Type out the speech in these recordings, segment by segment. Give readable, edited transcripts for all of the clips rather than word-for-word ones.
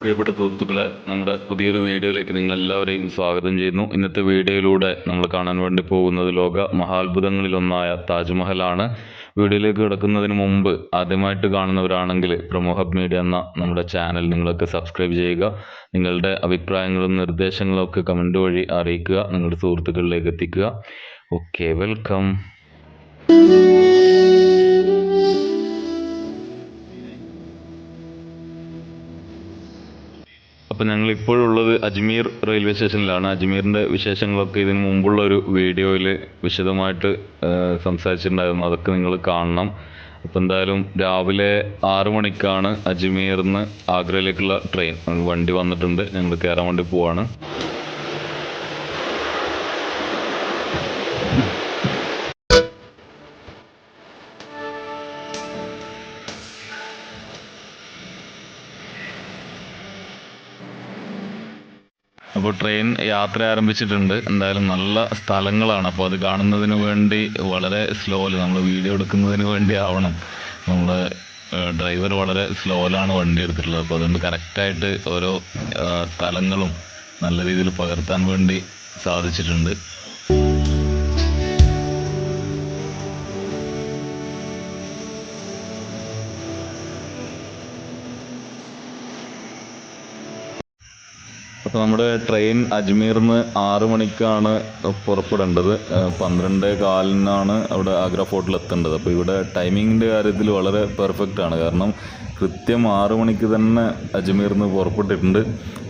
പ്രിയപ്പെട്ട സുഹൃത്തുക്കളെ, നമ്മുടെ പുതിയൊരു വീഡിയോയിലേക്ക് നിങ്ങളെല്ലാവരെയും സ്വാഗതം ചെയ്യുന്നു. ഇന്നത്തെ വീഡിയോയിലൂടെ നമ്മൾ കാണാൻ വേണ്ടി പോകുന്നത് ലോക മഹാത്ഭുതങ്ങളിലൊന്നായ താജ്മഹലാണ്. വീഡിയോയിലേക്ക് കിടക്കുന്നതിന് മുമ്പ് ആദ്യമായിട്ട് കാണുന്നവരാണെങ്കിൽ പ്രമോഹബ് മീഡിയ എന്ന നമ്മുടെ ചാനൽ നിങ്ങളൊക്കെ സബ്സ്ക്രൈബ് ചെയ്യുക. നിങ്ങളുടെ അഭിപ്രായങ്ങളും നിർദ്ദേശങ്ങളും ഒക്കെ കമൻറ്റ് വഴി അറിയിക്കുക, നിങ്ങളുടെ സുഹൃത്തുക്കളിലേക്ക് എത്തിക്കുക. Okay, welcome. അപ്പോൾ ഞങ്ങൾ ഇപ്പോഴുള്ളത് അജ്മീർ റെയിൽവേ സ്റ്റേഷനിലാണ്. അജ്മീറിൻ്റെ വിശേഷങ്ങളൊക്കെ ഇതിന് മുമ്പുള്ള ഒരു വീഡിയോയിൽ വിശദമായിട്ട് സംസാരിച്ചിട്ടുണ്ടായിരുന്നു. അതൊക്കെ നിങ്ങൾ കാണണം. അപ്പോൾ എന്തായാലും രാവിലെ 6 മണിക്കാണ് അജ്മീറിൽ നിന്ന് ആഗ്രയിലേക്കുള്ള ട്രെയിൻ വണ്ടി വന്നിട്ടുണ്ട്. ഞങ്ങൾ കയറാൻ വേണ്ടി പോവാണ്. അപ്പോൾ ട്രെയിൻ യാത്ര ആരംഭിച്ചിട്ടുണ്ട്. എന്തായാലും നല്ല സ്ഥലങ്ങളാണ്. അപ്പോൾ അത് കാണുന്നതിന് വേണ്ടി വളരെ സ്ലോയിൽ നമ്മൾ വീഡിയോ എടുക്കുന്നതിന് വേണ്ടി ആവണം. നമ്മൾ ഡ്രൈവർ വളരെ സ്ലോയിലാണ് വണ്ടി എടുത്തിട്ടുള്ളത്. അപ്പോൾ അതുകൊണ്ട് കറക്റ്റായിട്ട് ഓരോ സ്ഥലങ്ങളും നല്ല രീതിയിൽ പകർത്താൻ വേണ്ടി സാധിച്ചിട്ടുണ്ട്. അപ്പോൾ നമ്മുടെ ട്രെയിൻ അജ്മീറിൽ നിന്ന് 6 മണിക്കാണ് പുറപ്പെടേണ്ടത്. 12:15 അവിടെ ആഗ്ര ഫോർട്ടിൽ എത്തേണ്ടത്. അപ്പോൾ ഇവിടെ ടൈമിങ്ങിൻ്റെ കാര്യത്തിൽ വളരെ പെർഫെക്റ്റ് ആണ്. കാരണം കൃത്യം 6 മണിക്ക് തന്നെ അജ്മീറിൽ നിന്ന് പുറപ്പെട്ടിട്ടുണ്ട്.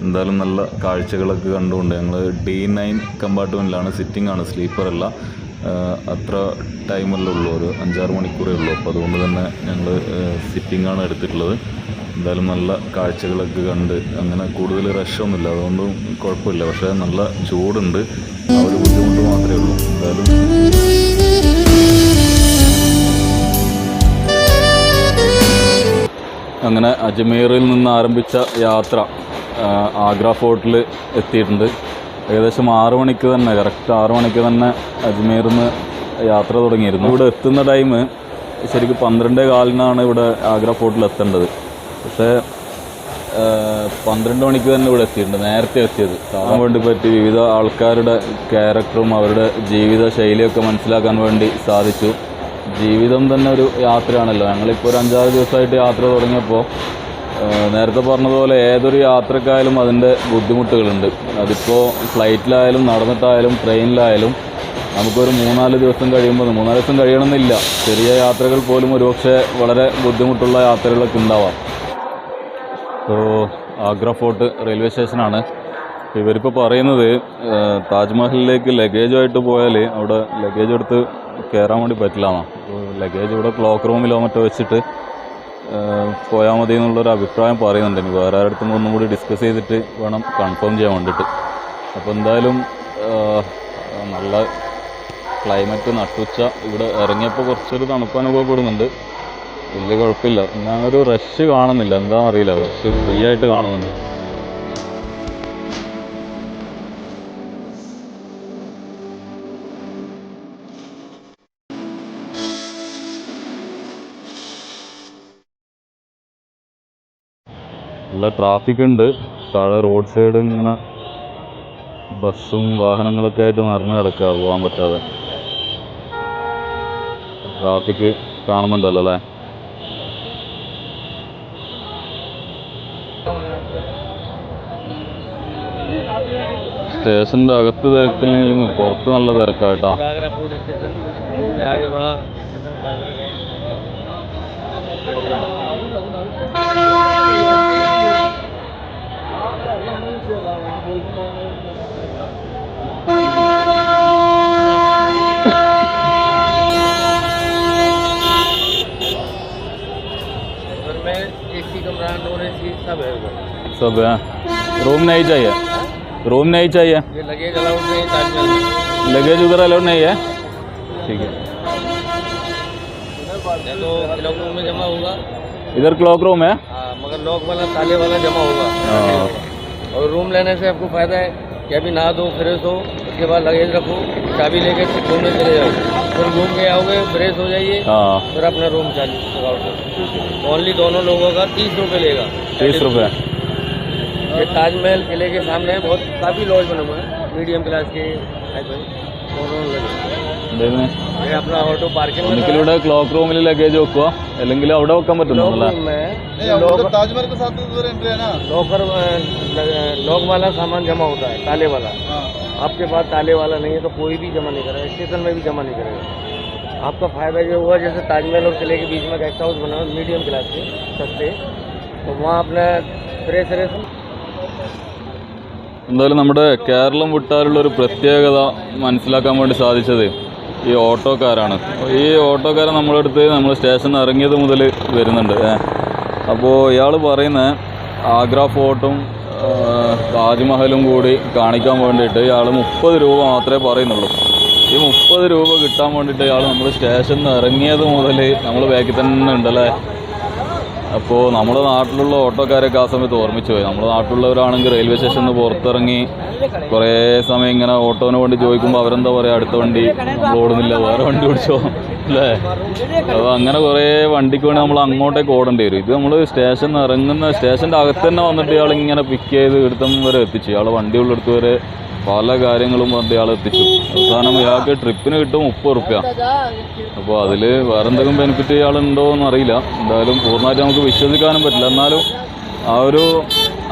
എന്തായാലും നല്ല കാഴ്ചകളൊക്കെ കണ്ടുകൊണ്ട് ഞങ്ങൾ D9 കമ്പാർട്ട്മെൻറ്റിലാണ്. സിറ്റിംഗ് ആണ്, സ്ലീപ്പറല്ല. അത്ര ടൈമല്ലേ ഉള്ളൂ, ഒരു 5-6 മണിക്കൂറേ ഉള്ളൂ. അപ്പോൾ അതുകൊണ്ട് തന്നെ ഞങ്ങൾ സിറ്റിംഗ് ആണ് എടുത്തിട്ടുള്ളത്. എന്തായാലും നല്ല കാഴ്ചകളൊക്കെ കണ്ട് അങ്ങനെ കൂടുതൽ റഷൊന്നുമില്ല, അതുകൊണ്ടും കുഴപ്പമില്ല. പക്ഷേ നല്ല ചൂടുണ്ട്, ആ ഒരു ബുദ്ധിമുട്ട് മാത്രമേ ഉള്ളൂ. എന്തായാലും അങ്ങനെ അജ്മീറിൽ നിന്ന് ആരംഭിച്ച യാത്ര ആഗ്ര ഫോർട്ടിൽ എത്തിയിട്ടുണ്ട്. ഏകദേശം 6 മണിക്ക് തന്നെ, കറക്റ്റ് 6 മണിക്ക് തന്നെ അജ്മീറിൽ നിന്ന് യാത്ര തുടങ്ങിയിരുന്നു. ഇവിടെ എത്തുന്ന ടൈം ശരിക്കും 12:15 ഇവിടെ ആഗ്ര ഫോർട്ടിൽ എത്തേണ്ടത്. പക്ഷേ 12 മണിക്ക് തന്നെ ഇവിടെ എത്തിയിട്ടുണ്ട്, നേരത്തെ എത്തിയത്. കാണാൻ വേണ്ടി പറ്റി വിവിധ ആൾക്കാരുടെ ക്യാരക്ടറും അവരുടെ ജീവിത ശൈലിയൊക്കെ മനസ്സിലാക്കാൻ വേണ്ടി സാധിച്ചു. ജീവിതം തന്നെ ഒരു യാത്രയാണല്ലോ. ഞങ്ങളിപ്പോൾ ഒരു 5-6 ദിവസമായിട്ട് യാത്ര തുടങ്ങിയപ്പോൾ നേരത്തെ പറഞ്ഞതുപോലെ ഏതൊരു യാത്രക്കായാലും അതിൻ്റെ ബുദ്ധിമുട്ടുകളുണ്ട്. അതിപ്പോൾ ഫ്ലൈറ്റിലായാലും നടന്നിട്ടായാലും ട്രെയിനിലായാലും നമുക്കൊരു 3-4 ദിവസം കഴിയുമ്പോൾ, 3-4 ദിവസം കഴിയണമെന്നില്ല, ചെറിയ യാത്രകൾ പോലും ഒരുപക്ഷെ വളരെ ബുദ്ധിമുട്ടുള്ള യാത്രകളൊക്കെ ഉണ്ടാവാം. ഇപ്പോൾ ആഗ്ര ഫോർട്ട് റെയിൽവേ സ്റ്റേഷനാണ്. ഇവരിപ്പോൾ പറയുന്നത് താജ്മഹലിലേക്ക് ലഗേജുമായിട്ട് പോയാൽ അവിടെ ലഗേജ് എടുത്ത് കയറാൻ വേണ്ടി പറ്റില്ലാന്നാണ്. അപ്പോൾ ലഗേജ് ഇവിടെ ക്ലോക്ക് റൂമിലോ മറ്റോ വെച്ചിട്ട് പോയാൽ മതി എന്നുള്ളൊരു അഭിപ്രായം പറയുന്നുണ്ട്. ഇനി വേറെ ആരുടെ ഒന്നും കൂടി ഡിസ്കസ് ചെയ്തിട്ട് വേണം കൺഫേം ചെയ്യാൻ വേണ്ടിയിട്ട്. അപ്പോൾ എന്തായാലും നല്ല ക്ലൈമറ്റ്, നട്ടുച്ച. ഇവിടെ ഇറങ്ങിയപ്പോൾ കുറച്ചൊരു തണുപ്പ് അനുഭവപ്പെടുന്നുണ്ട്, വലിയ കുഴപ്പമില്ല. ഞാനൊരു റഷ് കാണുന്നില്ല, എന്താണെന്ന് അറിയില്ല, റഷ് ഫ്രീ ആയിട്ട് കാണുന്നുണ്ട്. നല്ല ട്രാഫിക് ഉണ്ട്. താഴെ റോഡ് സൈഡ് ഇങ്ങനെ ബസ്സും വാഹനങ്ങളൊക്കെ ആയിട്ട് നിറഞ്ഞു കിടക്കുക, പോകാൻ പറ്റാതെ. ട്രാഫിക് കാണുന്നുണ്ടല്ലോ അല്ലേ? സ്റ്റേഷൻ്റെ അകത്ത് തിരക്കില്ലെങ്കിൽ പുറത്ത് നല്ല തിരക്കായിട്ടാ. सब है। रूम नहीं चाहिए, रूम नहीं चाहिए। ये लगेज अलाउड नहीं है ताजमहल में। लगेज उधर अलाउड नहीं है, ठीक है। तो क्लॉक रूम में जमा होगा, इधर क्लॉक रूम है। हाँ, मगर लॉक वाला ताले वाला जमा होगा। और रूम लेने से आपको फ़ायदा है कि अभी नहा दो, फ्रेश हो, उसके बाद लगेज रखो, चाबी लेके घूमने चले जाओ, फिर घूम के आओगे, फ्रेश हो जाइए, फिर अपना रूम चालू। ओनली दोनों लोगों का 30 रुपये लेगा। 30 रुपये। ये ताजमहल किले के सामने बहुत काफ़ी लॉज बने हुए हैं, मीडियम क्लास के ये अपना ऑटो पार्किंग ഒന്നിക്കലും ഇവിടെ ക്ലോക്ക് റൂമിൽ ലഗേജ് വെക്കുക, അല്ലെങ്കിൽ അവിടെ വെക്കാൻ പറ്റുന്നല്ലേ? ताजमहल के साथ उधर एंट्री है ना। लॉकर लॉक वाला सामान जमा होता है, ताले वाला। आपके पास ताले वाला नहीं है तो कोई भी जमा नहीं करेगा, स्टेशन में भी जमा नहीं करेगा। आपका फ़ायदा ये हुआ जैसे ताजमहल और किले के बीच में गेस्ट हाउस बना मीडियम क्लास के सस्ते, तो वहाँ अपना फ्रेश रेस। എന്തായാലും നമ്മുടെ കേരളം വിട്ടാലുള്ള ഒരു പ്രത്യേകത മനസ്സിലാക്കാൻ വേണ്ടി സാധിച്ചത് ഈ ഓട്ടോക്കാരാണ്. ഈ ഓട്ടോക്കാരൻ നമ്മുടെ അടുത്ത് നമ്മൾ സ്റ്റേഷനിൽ ഇറങ്ങിയത് മുതൽ വരുന്നുണ്ട്. അപ്പോൾ ഇയാൾ പറയുന്നത് ആഗ്ര ഫോർട്ടും താജ്മഹലും കൂടി കാണിക്കാൻ വേണ്ടിയിട്ട് ഇയാൾ 30 രൂപ മാത്രമേ പറയുന്നുള്ളൂ. ഈ 30 രൂപ കിട്ടാൻ വേണ്ടിയിട്ട് ഇയാൾ നമ്മൾ സ്റ്റേഷനിൽ ഇറങ്ങിയത് മുതൽ നമ്മൾ ബാക്കിൽ തന്നെ ഉണ്ടല്ലേ. അപ്പോൾ നമ്മുടെ നാട്ടിലുള്ള ഓട്ടോക്കാരൊക്കെ ആ സമയത്ത് ഓർമ്മിച്ച് പോയി. നമ്മുടെ നാട്ടിലുള്ളവരാണെങ്കിൽ റെയിൽവേ സ്റ്റേഷനിൽ നിന്ന് പുറത്തിറങ്ങി കുറേ സമയം ഇങ്ങനെ ഓട്ടോനെ വേണ്ടി ചോദിക്കുമ്പോൾ അവരെന്താ പറയുക, അടുത്ത വണ്ടി നമ്മൾ ഓടുന്നില്ല, വേറെ വണ്ടി ഓടിച്ചോ അല്ലേ. അപ്പോൾ അങ്ങനെ കുറേ വണ്ടിക്ക് വേണ്ടി നമ്മൾ അങ്ങോട്ടേക്ക് ഓടേണ്ടി വരും. ഇത് നമ്മൾ സ്റ്റേഷനിൽ ഇറങ്ങുന്ന സ്റ്റേഷൻ്റെ അകത്ത് തന്നെ വന്നിട്ട് ഇയാൾ ഇങ്ങനെ പിക്ക് ചെയ്ത് ഇവിടുത്തം വരെ എത്തിച്ചു. ഇയാൾ വണ്ടി ഉള്ളെടുത്ത് വരെ പല കാര്യങ്ങളും പറഞ്ഞിട്ട് ഇയാൾ എത്തിച്ചു. അവസാനം ഇയാൾക്ക് ട്രിപ്പിന് കിട്ടും 30 റുപ്യ. അപ്പോൾ അതിൽ വേറെ എന്തെങ്കിലും ബെനിഫിറ്റ് ഇയാളുണ്ടോ എന്നറിയില്ല. എന്തായാലും പൂർണ്ണമായിട്ട് നമുക്ക് വിശ്വസിക്കാനും പറ്റില്ല. എന്നാലും ആ ഒരു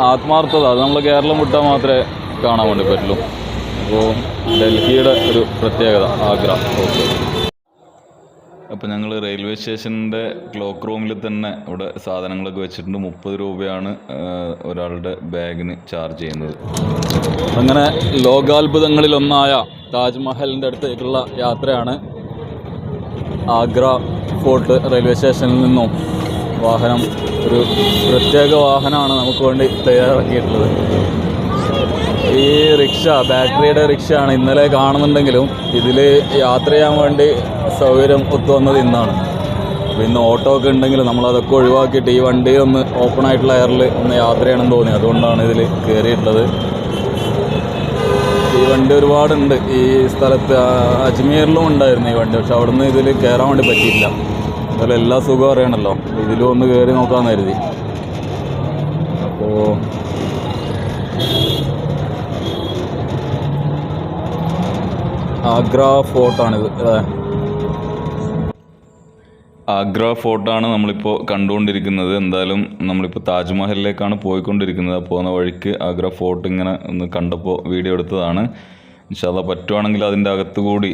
ആത്മാർത്ഥത അത് നമ്മൾ കേരളം വിട്ടാൽ മാത്രമേ കാണാൻ വേണ്ടി പറ്റുള്ളൂ. അപ്പോൾ ഡൽഹിയുടെ ഒരു പ്രത്യേകത ആഗ്ര. ഓക്കെ, അപ്പോൾ ഞങ്ങൾ റെയിൽവേ സ്റ്റേഷൻ്റെ ക്ലോക്ക് റൂമിൽ തന്നെ ഇവിടെ സാധനങ്ങളൊക്കെ വെച്ചിട്ടുണ്ട്. 30 രൂപയാണ് ഒരാളുടെ ബാഗിന് ചാർജ് ചെയ്യുന്നത്. അങ്ങനെ ലോകാത്ഭുതങ്ങളിലൊന്നായ താജ്മഹലിൻ്റെ അടുത്തേക്കുള്ള യാത്രയാണ്. ആഗ്ര ഫോർട്ട് റെയിൽവേ സ്റ്റേഷനിൽ നിന്നും വാഹനം, ഒരു പ്രത്യേക വാഹനമാണ് നമുക്ക് വേണ്ടി തയ്യാറാക്കിയിട്ടുള്ളത്. ഈ റിക്ഷ ബാറ്ററിയുടെ റിക്ഷയാണ്. ഇന്നലെ കാണുന്നുണ്ടെങ്കിലും ഇതിൽ യാത്ര ചെയ്യാൻ വേണ്ടി സൗകര്യം ഒത്തു വന്നത് ഇന്നാണ്. അപ്പോൾ ഇന്ന് ഓട്ടോ ഒക്കെ ഉണ്ടെങ്കിലും നമ്മളതൊക്കെ ഒഴിവാക്കിയിട്ട് ഈ വണ്ടി ഒന്ന് ഓപ്പൺ ആയിട്ടുള്ള എയറിൽ ഒന്ന് യാത്ര ചെയ്യണമെന്ന് തോന്നി. അതുകൊണ്ടാണ് ഇതിൽ കയറിയിട്ടുള്ളത്. ഈ വണ്ടി ഒരുപാടുണ്ട് ഈ സ്ഥലത്ത്. അജ്മീറിലും ഉണ്ടായിരുന്നു ഈ വണ്ടി, പക്ഷെ അവിടെ നിന്ന് ഇതിൽ കയറാൻ വേണ്ടി പറ്റിയില്ല. അതുപോലെ എല്ലാ സുഖം അറിയണമല്ലോ, ഇതിലും ഒന്ന് കയറി നോക്കാമെന്ന് കരുതി. അപ്പോൾ ആഗ്ര ഫോർട്ടാണിത്. ആഗ്ര ഫോർട്ടാണ് നമ്മളിപ്പോൾ കണ്ടുകൊണ്ടിരിക്കുന്നത്. എന്തായാലും നമ്മളിപ്പോൾ താജ്മഹലിലേക്കാണ് പോയിക്കൊണ്ടിരിക്കുന്നത്. പോകുന്ന വഴിക്ക് ആഗ്ര ഫോർട്ട് ഇങ്ങനെ ഒന്ന് കണ്ടപ്പോൾ വീഡിയോ എടുത്തതാണ്. ഇൻഷാല്ലാ പറ്റുവാണെങ്കിൽ അതിൻ്റെ അകത്തുകൂടി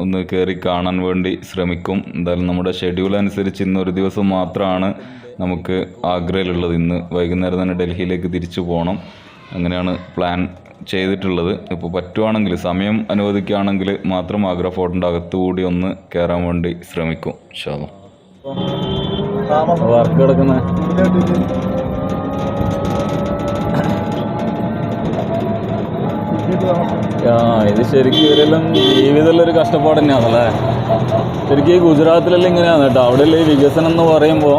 ഒന്ന് കയറി കാണാൻ വേണ്ടി ശ്രമിക്കും. എന്തായാലും നമ്മുടെ ഷെഡ്യൂൾ അനുസരിച്ച് ഇന്നൊരു ദിവസം മാത്രമാണ് നമുക്ക് ആഗ്രയിലുള്ളത്. ഇന്ന് വൈകുന്നേരം തന്നെ ഡൽഹിയിലേക്ക് തിരിച്ചു പോകണം. അങ്ങനെയാണ് പ്ലാൻ ചെയ്തിട്ടുള്ളത്. ഇപ്പോൾ പറ്റുവാണെങ്കിൽ സമയം അനുവദിക്കുകയാണെങ്കിൽ മാത്രം ആഗ്ര ഫോർട്ടിൻ്റെ അകത്തുകൂടി ഒന്ന് കയറാൻ വേണ്ടി ശ്രമിക്കും. ഇൻഷാല്ലാ വർക്ക് കിടക്കുന്ന ഇത് ശരിക്കും ഇവരെല്ലാം ജീവിതത്തിലൊരു കഷ്ടപ്പാട് തന്നെയാണല്ലേ. ശരിക്കും ഈ ഗുജറാത്തിലെല്ലാം ഇങ്ങനെയാണ് കേട്ടോ. അവിടെയുള്ള ഈ വികസനം എന്ന് പറയുമ്പോൾ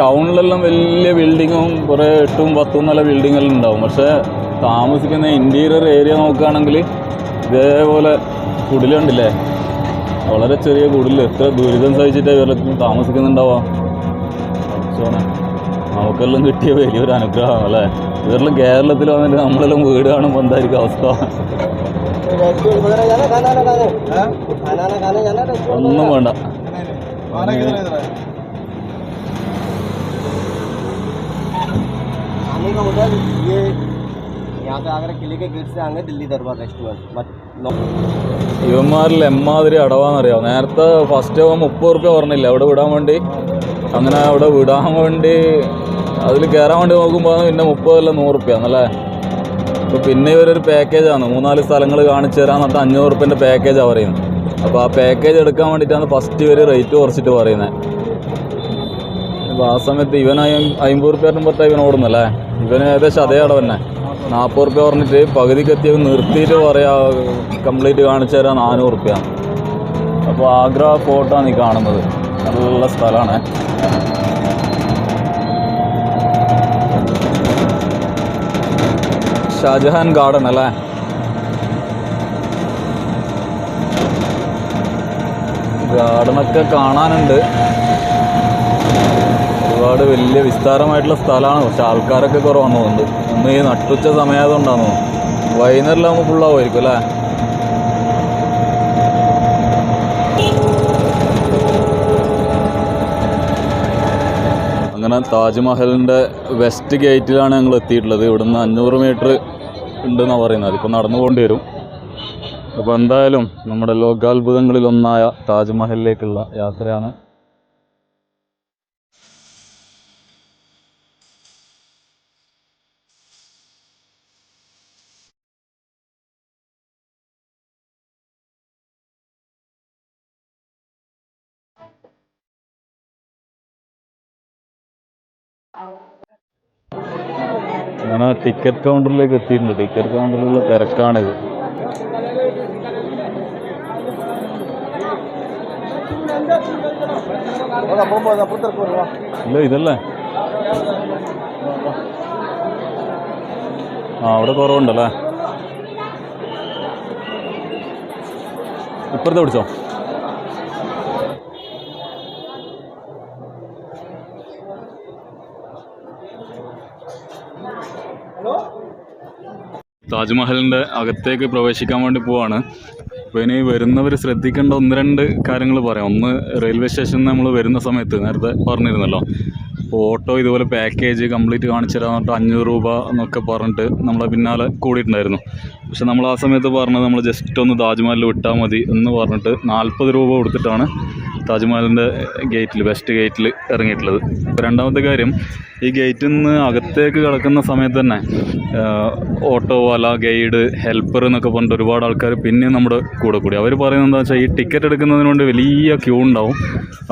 ടൗണിലെല്ലാം വലിയ ബിൽഡിങ്ങും കുറേ 8-10 നില ബിൽഡിങ്ങെല്ലാം ഉണ്ടാവും. പക്ഷേ താമസിക്കുന്ന ഇൻറ്റീരിയർ ഏരിയ നോക്കുകയാണെങ്കിൽ ഇതേപോലെ കുടിലുണ്ടില്ലേ, വളരെ ചെറിയ കുടിൽ. എത്ര ദുരിതം സഹിച്ചിട്ട് ഇവരെല്ലാം താമസിക്കുന്നുണ്ടാവാം. അച്ഛനെ നമുക്കെല്ലാം കിട്ടിയ വലിയൊരു അനുഗ്രഹം അല്ലേ. ഇവരെല്ലാം കേരളത്തിൽ വന്നിട്ട് നമ്മളെല്ലാം വീട് കാണുമ്പോൾ എന്തായിരിക്കും അവസ്ഥ? ഒന്നും വേണ്ട. ഇവന്മാരിൽ എമ്മാതിരി അടവാന്നറിയാം. നേരത്തെ ഫസ്റ്റ് 30 റുപ്യ പറഞ്ഞില്ല അവിടെ വിടാൻ വേണ്ടി. അങ്ങനെ അവിടെ വിടാൻ വേണ്ടി അതിൽ കയറാൻ വേണ്ടി നോക്കുമ്പോൾ പിന്നെ 30 അല്ല 100 റുപ്യ എന്നല്ലേ. അപ്പോൾ പിന്നെ ഇവരൊരു പാക്കേജാണ്, 3-4 സ്ഥലങ്ങൾ കാണിച്ചു തരാൻ എന്നിട്ട് 500 റുപ്യൻ്റെ പാക്കേജാണ് പറയുന്നത്. അപ്പോൾ ആ പാക്കേജ് എടുക്കാൻ വേണ്ടിയിട്ടാണ് ഫസ്റ്റ് ഇവർ റേറ്റ് കുറച്ചിട്ട് പറയുന്നത്. അപ്പോൾ ആ സമയത്ത് ഇവൻ 50 റുപ്യ പറഞ്ഞിട്ട് ഇവൻ ഓടുന്നല്ലേ. ഇവന് ഏകദേശം അതേ അടവ് തന്നെ. 40 റുപ്യ പറഞ്ഞിട്ട് പകുതിക്ക് എത്തിയ നിർത്തിയിട്ട് പറയാ കംപ്ലീറ്റ് കാണിച്ചു തരാൻ 400 റുപ്യ. അപ്പോൾ ആഗ്ര ഫോർട്ടാണ് ഈ കാണുന്നത്. നല്ല സ്ഥലമാണ്. ഷാജഹാൻ ഗാർഡൻ അല്ലേ. ഗാർഡനൊക്കെ കാണാനുണ്ട്. ഒരുപാട് വലിയ വിസ്താരമായിട്ടുള്ള സ്ഥലമാണ്, പക്ഷെ ആൾക്കാരൊക്കെ കുറവാണ് തോന്നുന്നുണ്ട്. ഒന്ന് ഈ നട്ടുച്ച സമയമായതുകൊണ്ടാണ് തോന്നുന്നു. വൈകുന്നേരമാകുമ്പോൾ ഫുള്ളാവുമായിരിക്കും അല്ലേ? അങ്ങനെ താജ്മഹലിൻ്റെ വെസ്റ്റ് ഗേറ്റിലാണ് ഞങ്ങൾ എത്തിയിട്ടുള്ളത്. ഇവിടുന്ന് 500 മീറ്റർ ഉണ്ടെന്നാണ് പറയുന്നത്. അതിപ്പോൾ നടന്നു പോകേണ്ടി വരും. അപ്പോൾ എന്തായാലും നമ്മുടെ ലോകാത്ഭുതങ്ങളിലൊന്നായ താജ്മഹലിലേക്കുള്ള യാത്രയാണ്. ഞാൻ ടിക്കറ്റ് കൗണ്ടറിലേക്ക് എത്തിയിട്ടുണ്ട്. ടിക്കറ്റ് കൗണ്ടറിലുള്ള തിരക്കാണിത്. ഇല്ല, ഇതല്ലേ? അവിടെ കുറവുണ്ടല്ലേ? ഇപ്പുറത്തെ പിടിച്ചോ. താജ്മഹലിൻ്റെ അകത്തേക്ക് പ്രവേശിക്കാൻ വേണ്ടി പോവാണ്. അപ്പോൾ ഇനി വരുന്നവർ ശ്രദ്ധിക്കേണ്ട 1-2 കാര്യങ്ങൾ പറയാം. ഒന്ന്, റെയിൽവേ സ്റ്റേഷനിൽ നമ്മൾ വരുന്ന സമയത്ത് നേരത്തെ പറഞ്ഞിരുന്നല്ലോ, അപ്പോൾ ഓട്ടോ ഇതുപോലെ പാക്കേജ് കംപ്ലീറ്റ് കാണിച്ചു തരാൻ പറഞ്ഞിട്ട് 500 രൂപ എന്നൊക്കെ പറഞ്ഞിട്ട് നമ്മളെ പിന്നാലെ കൂടിയിട്ടുണ്ടായിരുന്നു. പക്ഷെ നമ്മൾ ആ സമയത്ത് പറഞ്ഞത് നമ്മൾ ജസ്റ്റ് ഒന്ന് താജ്മഹലിൽ വിട്ടാൽ മതി എന്ന് പറഞ്ഞിട്ട് 40 രൂപ കൊടുത്തിട്ടാണ് താജ്മഹലിൻ്റെ ഗേറ്റിൽ, വെസ്റ്റ് ഗേറ്റിൽ ഇറങ്ങിയിട്ടുള്ളത്. രണ്ടാമത്തെ കാര്യം, ഈ ഗേറ്റിൽ നിന്ന് അകത്തേക്ക് കിടക്കുന്ന സമയത്ത് തന്നെ ഓട്ടോ വാല, ഗൈഡ്, ഹെൽപ്പർ എന്നൊക്കെ പറഞ്ഞിട്ട് ഒരുപാട് ആൾക്കാർ പിന്നെയും നമ്മുടെ കൂടെ കൂടി. അവർ പറയുന്നത് എന്താ വെച്ചാൽ, ഈ ടിക്കറ്റ് എടുക്കുന്നതിന് വേണ്ടി വലിയ ക്യൂ ഉണ്ടാവും.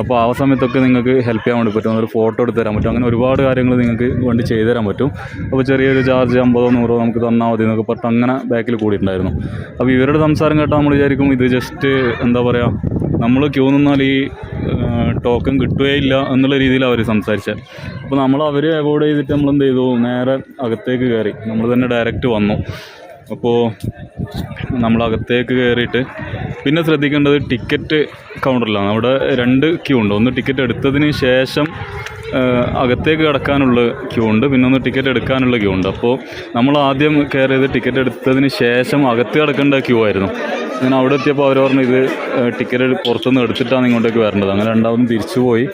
അപ്പോൾ ആ സമയത്തൊക്കെ നിങ്ങൾക്ക് ഹെൽപ്പ് ചെയ്യാൻ വേണ്ടി പറ്റും, ഒരു ഫോട്ടോ എടുത്ത് തരാൻ പറ്റും, അങ്ങനെ ഒരുപാട് കാര്യങ്ങൾ നിങ്ങൾക്ക് വേണ്ടി ചെയ്തു തരാൻ പറ്റും. അപ്പോൾ ചെറിയൊരു ചാർജ് 50-100 നമുക്ക് തന്നാൽ മതി എന്നൊക്കെ പറഞ്ഞിട്ട് അങ്ങനെ ബാക്കിൽ കൂടിയിട്ടുണ്ടായിരുന്നു. അപ്പോൾ ഇവരുടെ സംസാരം കേട്ടാൽ നമ്മൾ വിചാരിക്കും ഇത് ജസ്റ്റ് എന്താ പറയുക, നമ്മൾ ക്യൂ നിന്നാൽ ഈ ടോക്കൺ കിട്ടുകയില്ല എന്നുള്ള രീതിയിൽ അവർ സംസാരിച്ചത്. അപ്പോൾ നമ്മൾ അവരെ അവോയ്ഡ് ചെയ്തിട്ട് നമ്മൾ എന്ത് ചെയ്തു, നേരെ അകത്തേക്ക് കയറി. നമ്മൾ തന്നെ ഡയറക്റ്റ് വന്നു. അപ്പോൾ നമ്മളകത്തേക്ക് കയറിയിട്ട് പിന്നെ ശ്രദ്ധിക്കേണ്ടത് ടിക്കറ്റ് കൗണ്ടറിലാണ്. അവിടെ 2 ക്യൂ ഉണ്ട്. ഒന്ന് ടിക്കറ്റ് എടുത്തതിന് ശേഷം അകത്തേക്ക് കിടക്കാനുള്ള ക്യൂ ഉണ്ട്, പിന്നെ ഒന്ന് ടിക്കറ്റ് എടുക്കാനുള്ള ക്യൂ ഉണ്ട്. അപ്പോൾ നമ്മൾ ആദ്യം കയറിയത് ടിക്കറ്റ് എടുത്തതിന് ശേഷം അകത്ത് കിടക്കേണ്ട ക്യൂ ആയിരുന്നു. അങ്ങനെ അവിടെ എത്തിയപ്പോൾ അവർ പറഞ്ഞു ഇത് ടിക്കറ്റ് പുറത്തുനിന്ന് എടുത്തിട്ടാണ് ഇങ്ങോട്ടേക്ക് വരേണ്ടത്. അങ്ങനെ രണ്ടാമതും തിരിച്ചു പോയി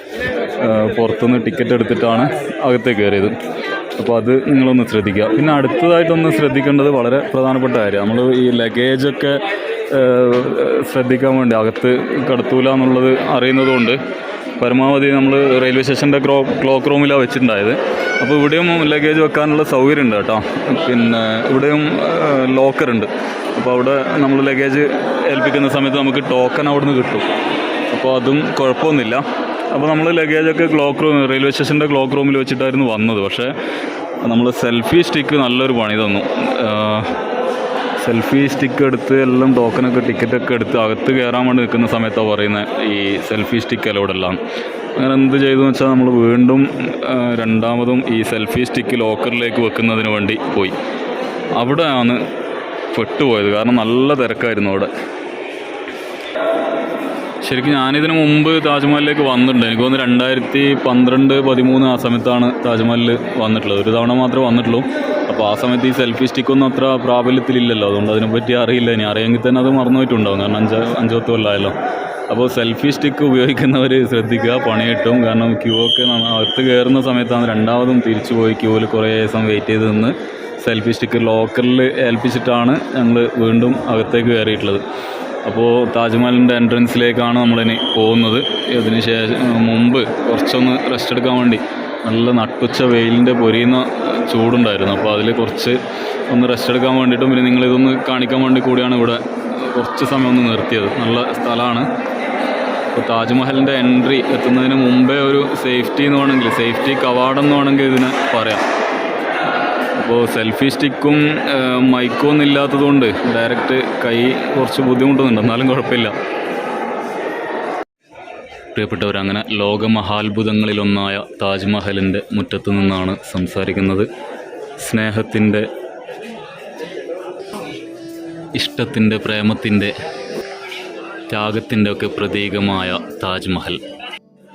പുറത്തുനിന്ന് ടിക്കറ്റ് എടുത്തിട്ടാണ് അകത്തേക്ക് കയറിയത്. അപ്പോൾ അത് നിങ്ങളൊന്ന് ശ്രദ്ധിക്കുക. പിന്നെ അടുത്തതായിട്ടൊന്ന് ശ്രദ്ധിക്കേണ്ടത് വളരെ പ്രധാനപ്പെട്ട കാര്യം, നമ്മൾ ഈ ലഗേജൊക്കെ ശ്രദ്ധിക്കാൻ വേണ്ടി അകത്ത് കടത്തൂല എന്നുള്ളത് അറിയുന്നതുകൊണ്ട് പരമാവധി നമ്മൾ റെയിൽവേ സ്റ്റേഷൻ്റെ ക്ലോക്ക് റൂമിലാണ് വെച്ചിട്ടുണ്ടായത്. അപ്പോൾ ഇവിടെയും ലഗേജ് വെക്കാനുള്ള സൗകര്യം ഉണ്ട് കേട്ടോ. പിന്നെ ഇവിടെയും ലോക്കറുണ്ട്. അപ്പോൾ അവിടെ നമ്മൾ ലഗേജ് ഏൽപ്പിക്കുന്ന സമയത്ത് നമുക്ക് ടോക്കൺ അവിടെ നിന്ന് കിട്ടും. അപ്പോൾ അതും കുഴപ്പമൊന്നുമില്ല. അപ്പോൾ നമ്മൾ ലഗേജൊക്കെ റെയിൽവേ സ്റ്റേഷൻ്റെ ക്ലോക്ക് റൂമിൽ വെച്ചിട്ടായിരുന്നു വന്നത്. പക്ഷേ നമ്മൾ സെൽഫി സ്റ്റിക്ക് നല്ലൊരു പണി തന്നു. സെൽഫി സ്റ്റിക്ക് എടുത്ത് എല്ലാം ടോക്കനൊക്കെ ടിക്കറ്റൊക്കെ എടുത്ത് അകത്ത് കയറാൻ വേണ്ടി നിൽക്കുന്ന സമയത്താണ് പറയുന്നത് ഈ സെൽഫി സ്റ്റിക്ക് അലോടെല്ലാം. അങ്ങനെ എന്ത് ചെയ്തെന്ന് വെച്ചാൽ നമ്മൾ വീണ്ടും രണ്ടാമതും ഈ സെൽഫി സ്റ്റിക്ക് ലോക്കറിലേക്ക് വെക്കുന്നതിന് വേണ്ടി പോയി. അവിടെയാണ് പെട്ടുപോയത്. കാരണം നല്ല തിരക്കായിരുന്നു അവിടെ. ശരിക്കും ഞാനിതിന് മുമ്പ് താജ്മഹലിലേക്ക് വന്നിട്ടുണ്ട്. എനിക്ക് തോന്നുന്നു 2012-13 ആ സമയത്താണ് താജ്മഹലിൽ വന്നിട്ടുള്ളത്. ഒരു തവണ മാത്രമേ വന്നിട്ടുള്ളൂ. അപ്പോൾ ആ സമയത്ത് ഈ സെൽഫി സ്റ്റിക്കൊന്നും അത്ര പ്രാബല്യത്തിലില്ലല്ലോ. അതുകൊണ്ട് അതിനെപ്പറ്റി അറിയില്ല. ഇനി അറിയെങ്കിൽ തന്നെ അത് മറന്നുപോയിട്ടുണ്ടാവും. കാരണം 5-10 കൊല്ലമായല്ലോ. അപ്പോൾ സെൽഫി സ്റ്റിക്ക് ഉപയോഗിക്കുന്നവർ ശ്രദ്ധിക്കുക, പണി കിട്ടും. കാരണം ക്യൂ ഒക്കെ അകത്ത് കയറുന്ന സമയത്താണ് രണ്ടാമതും തിരിച്ചു പോയി ക്യൂവിൽ കുറേ ദിവസം വെയിറ്റ് ചെയ്ത് നിന്ന് സെൽഫി സ്റ്റിക്ക് ലോക്കറിൽ ഏൽപ്പിച്ചിട്ടാണ് ഞങ്ങൾ വീണ്ടും അകത്തേക്ക് കയറിയിട്ടുള്ളത്. അപ്പോൾ താജ്മഹലിൻ്റെ എൻട്രൻസിലേക്കാണ് നമ്മളിനി പോകുന്നത്. ഇതിന് ശേഷം മുമ്പ് കുറച്ചൊന്ന് റെസ്റ്റ് എടുക്കാൻ വേണ്ടി നല്ല നട്ടുച്ച വെയിലിൻ്റെ പൊരിയുന്ന ചൂടുണ്ടായിരുന്നു. അപ്പോൾ അതിൽ കുറച്ച് ഒന്ന് റെസ്റ്റ് എടുക്കാൻ വേണ്ടിയിട്ടും പിന്നെ നിങ്ങളിതൊന്ന് കാണിക്കാൻ വേണ്ടി കൂടിയാണ് ഇവിടെ കുറച്ച് സമയം ഒന്ന് നിർത്തിയത്. നല്ല സ്ഥലമാണ്. അപ്പോൾ താജ്മഹലിൻ്റെ എൻട്രി എത്തുന്നതിന് മുമ്പേ ഒരു സേഫ്റ്റി എന്ന് വേണമെങ്കിൽ, സേഫ്റ്റി കവാടം വേണമെങ്കിൽ ഇതിനെ പറയാം. അപ്പോൾ സെൽഫി സ്റ്റിക്കും മൈക്കും ഒന്നും ഇല്ലാത്തതുകൊണ്ട് ഡയറക്റ്റ് കൈ കുറച്ച് ബുദ്ധിമുട്ടുന്നുണ്ട്. എന്നാലും കുഴപ്പമില്ല. പ്രിയപ്പെട്ടവരങ്ങനെ ലോകമഹാത്ഭുതങ്ങളിലൊന്നായ താജ്മഹലിൻ്റെ മുറ്റത്തു നിന്നാണ് സംസാരിക്കുന്നത്. സ്നേഹത്തിൻ്റെ, ഇഷ്ടത്തിൻ്റെ, പ്രേമത്തിൻ്റെ, ത്യാഗത്തിൻ്റെ ഒക്കെ പ്രതീകമായ താജ്മഹൽ.